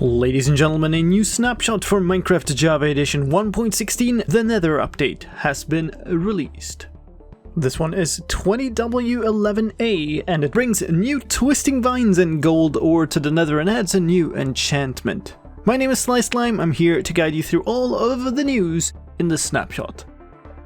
Ladies and gentlemen, a new snapshot for Minecraft Java Edition 1.16, the Nether update, has been released. This one is 20w11a, and it brings new twisting vines and gold ore to the Nether and adds a new enchantment. My name is slicedlime, I'm here to guide you through all of the news in the snapshot.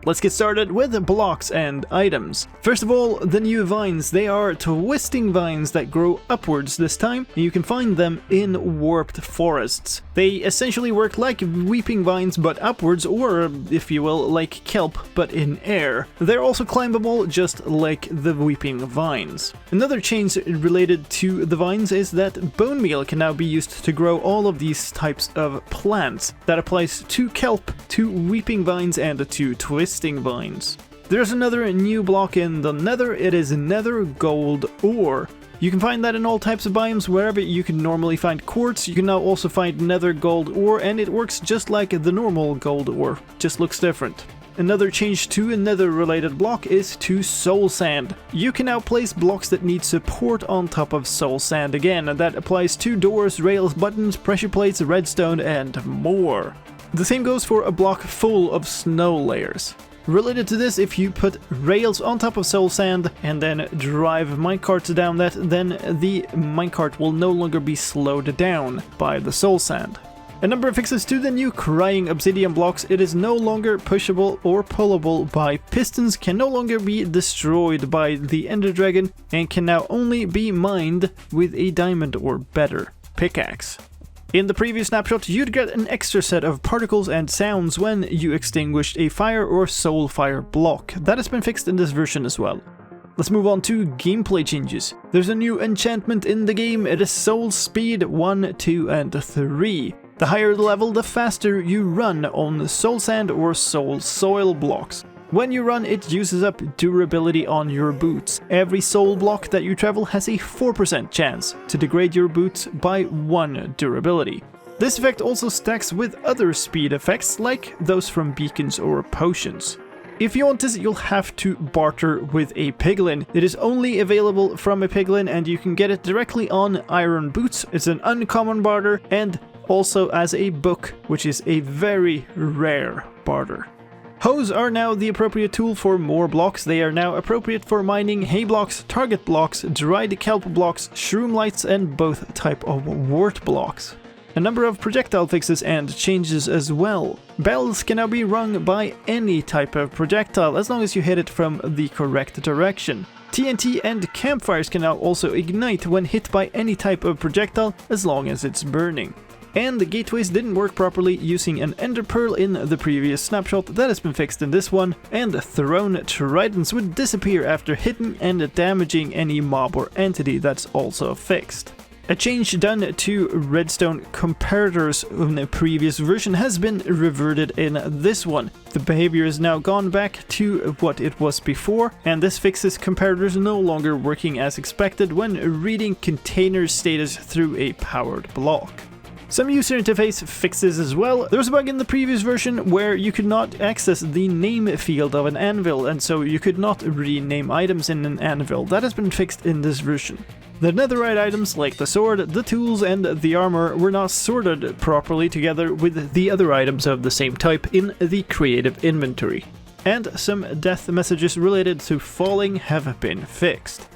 Let's get started with blocks and items. First of all, the new vines. They are twisting vines that grow upwards this time, and you can find them in warped forests. They essentially work like weeping vines but upwards, or if you will, like kelp but in air. They're also climbable just like the weeping vines. Another change related to the vines is that bone meal can now be used to grow all of these types of plants. That applies to kelp, to weeping vines, and to twisting vines. There's another new block in the Nether. It is Nether gold ore. You can find that in all types of biomes. Wherever you can normally find quartz, you can now also find Nether gold ore, and it works just like the normal gold ore, just looks different. Another change to a Nether related block is to soulsand. You can now place blocks that need support on top of soulsand again, and that applies to doors, rails, buttons, pressure plates, redstone, and more. The same goes for a block full of snow layers. Related to this, if you put rails on top of soulsand and then drive minecarts down that, then the minecart will no longer be slowed down by the soulsand. A number of fixes to the new crying obsidian blocks. It is no longer pushable or pullable by pistons, can no longer be destroyed by the ender dragon, and can now only be mined with a diamond or better pickaxe. In the previous snapshot, you'd get an extra set of particles and sounds when you extinguished a fire or soul fire block. That has been fixed in this version as well. Let's move on to gameplay changes. There's a new enchantment in the game. It is Soul Speed 1, 2, and 3. The higher the level, the faster you run on soul sand or soul soil blocks. When you run, it uses up durability on your boots. Every soul block that you travel has a 4% chance to degrade your boots by 1 durability. This effect also stacks with other speed effects like those from beacons or potions. If you want this, you'll have to barter with a piglin. It is only available from a piglin, and you can get it directly on iron boots. It's an uncommon barter, and also as a book, which is a very rare barter. Hoes are now the appropriate tool for more blocks. They are now appropriate for mining hay blocks, target blocks, dried kelp blocks, shroom lights, and both type of wart blocks. A number of projectile fixes and changes as well. Bells can now be rung by any type of projectile as long as you hit it from the correct direction. TNT and campfires can now also ignite when hit by any type of projectile as long as it's burning. And the gateways didn't work properly using an ender pearl in the previous snapshot. That has been fixed in this one, and thrown tridents would disappear after hitting and damaging any mob or entity. That's also fixed. A change done to redstone comparators in the previous version has been reverted in this one. The behavior is now gone back to what it was before, and this fixes comparators no longer working as expected when reading container status through a powered block. Some user interface fixes as well. There was a bug in the previous version where you could not access the name field of an anvil, and so you could not rename items in an anvil. That has been fixed in this version. The netherite items like the sword, the tools, and the armor were not sorted properly together with the other items of the same type in the creative inventory. And some death messages related to falling have been fixed.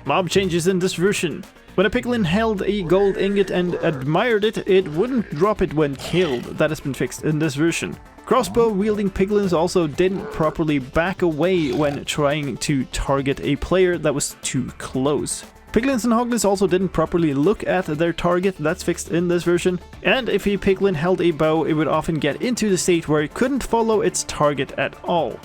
Mob changes in this version. When a piglin held a gold ingot and admired it, it wouldn't drop it when killed. That has been fixed in this version. Crossbow wielding piglins also didn't properly back away when trying to target a player that was too close. Piglins and hoglins also didn't properly look at their target. That's fixed in this version. And if a piglin held a bow, it would often get into the state where it couldn't follow its target at all.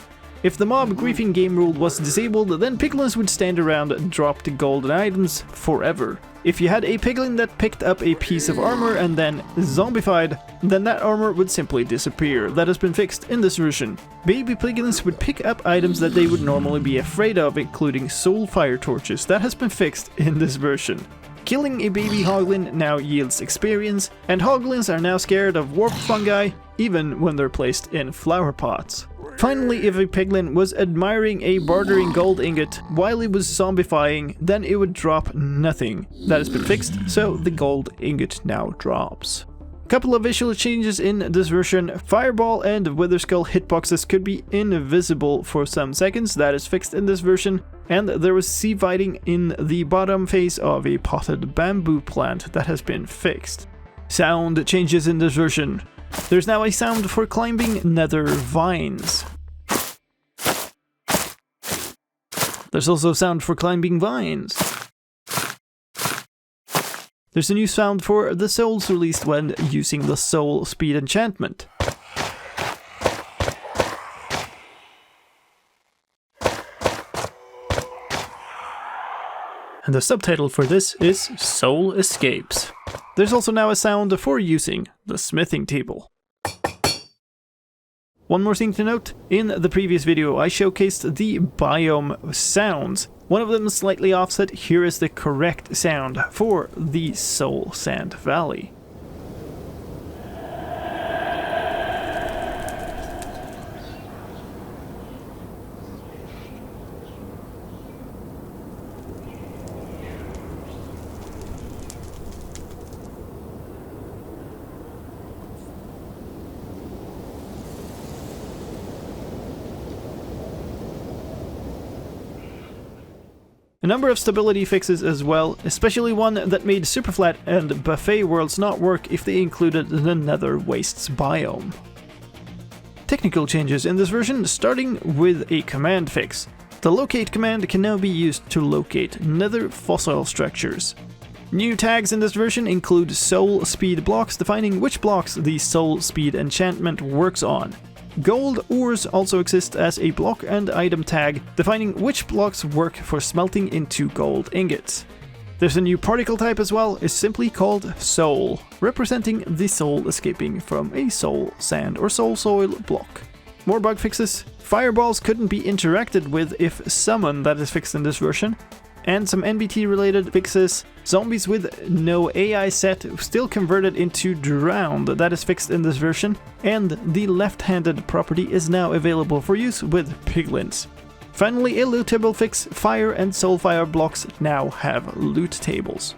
If the mob griefing game rule was disabled, then piglins would stand around and drop the golden items forever. If you had a piglin that picked up a piece of armor and then zombified, then that armor would simply disappear. That has been fixed in this version. Baby piglins would pick up items that they would normally be afraid of, including soul fire torches. That has been fixed in this version. Killing a baby hoglin now yields experience, and hoglins are now scared of warp fungi, even when they're placed in flower pots. Finally, if a piglin was admiring a bartering gold ingot while it was zombifying, then it would drop nothing. That has been fixed, so the gold ingot now drops. Couple of visual changes in this version. Fireball and Witherskull hitboxes could be invisible for some seconds. That is fixed in this version. And there was sea fighting in the bottom phase of a potted bamboo plant. That has been fixed. Sound changes in this version. There's now a sound for climbing nether vines. There's also sound for climbing vines. There's a new sound for the souls released when using the soul speed enchantment. And the subtitle for this is Soul Escapes. There's also now a sound for using the smithing table. One more thing to note, in the previous video I showcased the biome sounds. One of them is slightly offset. Here is the correct sound for the Soulsand Valley. A number of stability fixes as well, especially one that made Superflat and Buffet worlds not work if they included the Nether Wastes biome. Technical changes in this version, starting with a command fix. The locate command can now be used to locate nether fossil structures. New tags in this version include soul speed blocks defining which blocks the soul speed enchantment works on. Gold ores also exist as a block and item tag, defining which blocks work for smelting into gold ingots. There's a new particle type as well, it's simply called Soul, representing the soul escaping from a soul sand or soul soil block. More bug fixes. Fireballs couldn't be interacted with if summoned, that is fixed in this version. And some NBT related fixes. Zombies with no AI set still converted into drowned, that is fixed in this version. And the left-handed property is now available for use with piglins. Finally, a loot table fix. Fire and soulfire blocks now have loot tables.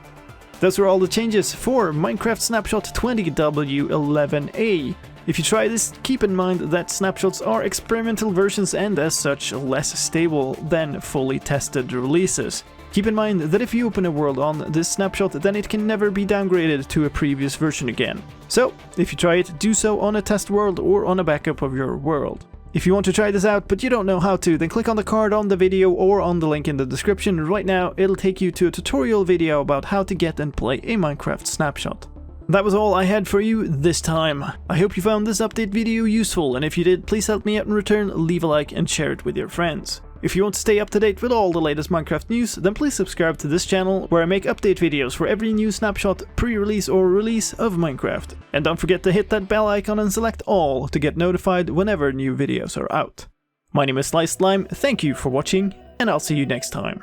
Those were all the changes for Minecraft Snapshot 20w11a. If you try this, keep in mind that snapshots are experimental versions and as such less stable than fully tested releases. Keep in mind that if you open a world on this snapshot, then it can never be downgraded to a previous version again. So, if you try it, do so on a test world or on a backup of your world. If you want to try this out but you don't know how to, then click on the card on the video or on the link in the description right now. It'll take you to a tutorial video about how to get and play a Minecraft snapshot. That was all I had for you this time. I hope you found this update video useful, and if you did, please help me out in return, leave a like and share it with your friends. If you want to stay up to date with all the latest Minecraft news, then please subscribe to this channel where I make update videos for every new snapshot, pre-release or release of Minecraft. And don't forget to hit that bell icon and select all to get notified whenever new videos are out. My name is slicedlime, thank you for watching, and I'll see you next time.